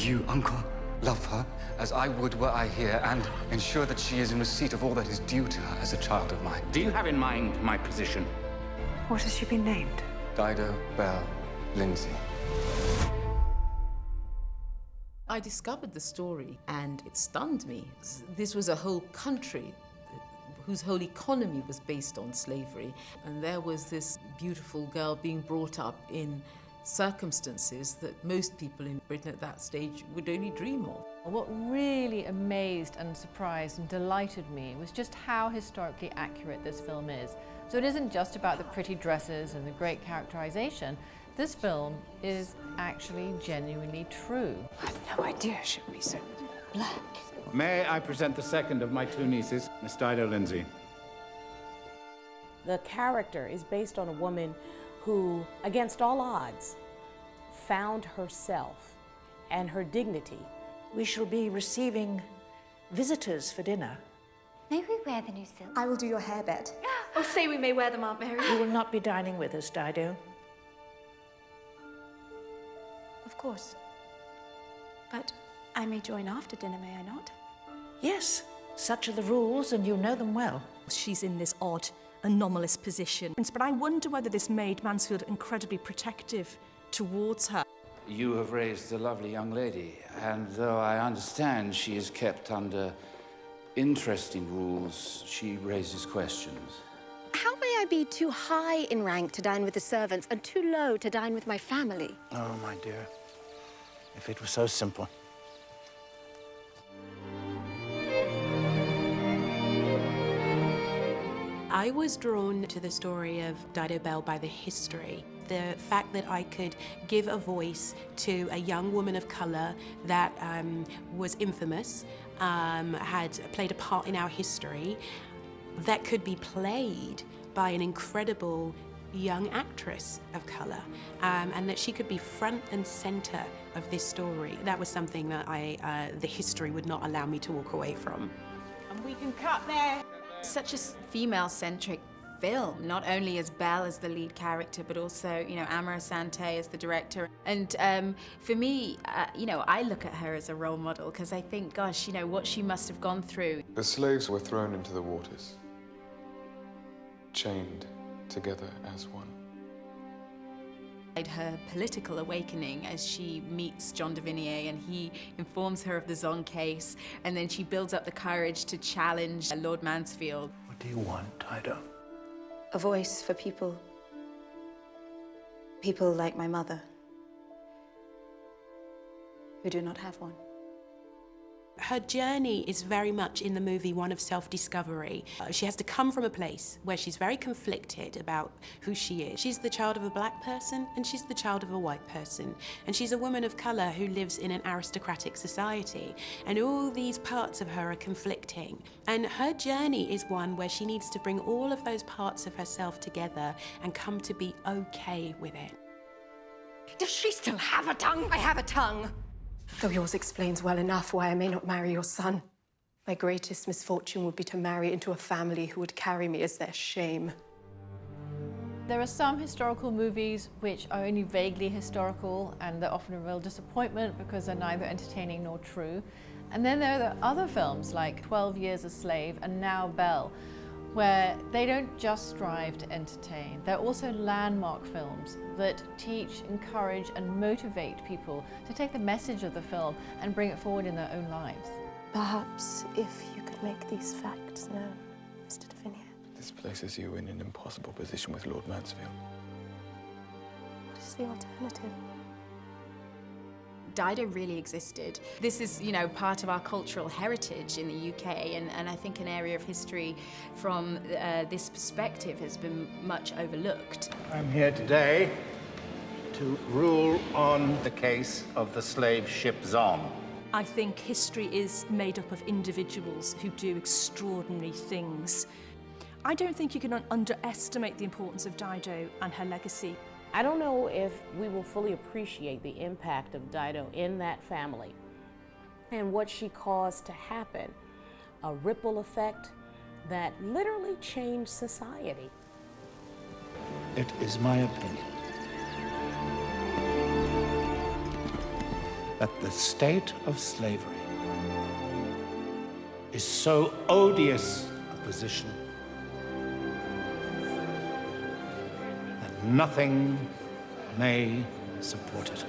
you, Uncle, love her as I would were I here, and ensure that she is in receipt of all that is due to her as a child of mine. Do you have in mind my position? What has she been named? Dido Belle Lindsay. I discovered the story and it stunned me. This was a whole country whose whole economy was based on slavery. And there was this beautiful girl being brought up in circumstances that most people in Britain at that stage would only dream of. What really amazed and surprised and delighted me was just how historically accurate this film is. So it isn't just about the pretty dresses and the great characterization. This film is actually genuinely true. I had no idea she would be so black. May I present the second of my two nieces, Miss Dido Lindsay. The character is based on a woman who, against all odds, found herself and her dignity. We shall be receiving visitors for dinner. May we wear the new silk? I will do your hair bed. Oh, say we may wear them, Aunt Mary. You will not be dining with us, Dido. Of course. But I may join after dinner, may I not? Yes, such are the rules, and you know them well. She's in this odd, anomalous position. But I wonder whether this made Mansfield incredibly protective towards her. You have raised a lovely young lady, and though I understand she is kept under interesting rules, she raises questions. How may I be too high in rank to dine with the servants and too low to dine with my family? Oh, my dear, if it were so simple. I was drawn to the story of Dido Belle by the history. The fact that I could give a voice to a young woman of colour that was infamous, had played a part in our history, that could be played by an incredible young actress of colour, and that she could be front and centre of this story. That was something that the history would not allow me to walk away from. And we can cut there. Such a female-centric film, not only as Belle as the lead character, but also, you know, Admiral Sante as the director. And for me, you know, I look at her as a role model because I think, gosh, you know, what she must have gone through. The slaves were thrown into the waters, chained together as one. Her political awakening as she meets John de Vigny and he informs her of the Zon case, and then she builds up the courage to challenge Lord Mansfield. What do you want, Dido? A voice for people. People like my mother, who do not have one. Her journey is very much in the movie one of self-discovery. She has to come from a place where she's very conflicted about who she is. She's the child of a black person and she's the child of a white person. And she's a woman of colour who lives in an aristocratic society. And all these parts of her are conflicting. And her journey is one where she needs to bring all of those parts of herself together and come to be okay with it. Does she still have a tongue? I have a tongue. Though yours explains well enough why I may not marry your son. My greatest misfortune would be to marry into a family who would carry me as their shame. There are some historical movies which are only vaguely historical, and they're often a real disappointment because they're neither entertaining nor true. And then there are the other films like 12 Years a Slave and Now Belle, where they don't just strive to entertain. They're also landmark films that teach, encourage, and motivate people to take the message of the film and bring it forward in their own lives. Perhaps if you could make these facts known, Mr. de Vigny. This places you in an impossible position with Lord Mansfield. What is the alternative? Dido really existed. This is, you know, part of our cultural heritage in the UK, and I think an area of history from this perspective has been much overlooked. I'm here today to rule on the case of the slave ship Zon. I think history is made up of individuals who do extraordinary things. I don't think you can underestimate the importance of Dido and her legacy. I don't know if we will fully appreciate the impact of Dido in that family and what she caused to happen, a ripple effect that literally changed society. It is my opinion that the state of slavery is so odious a position that nothing may support it.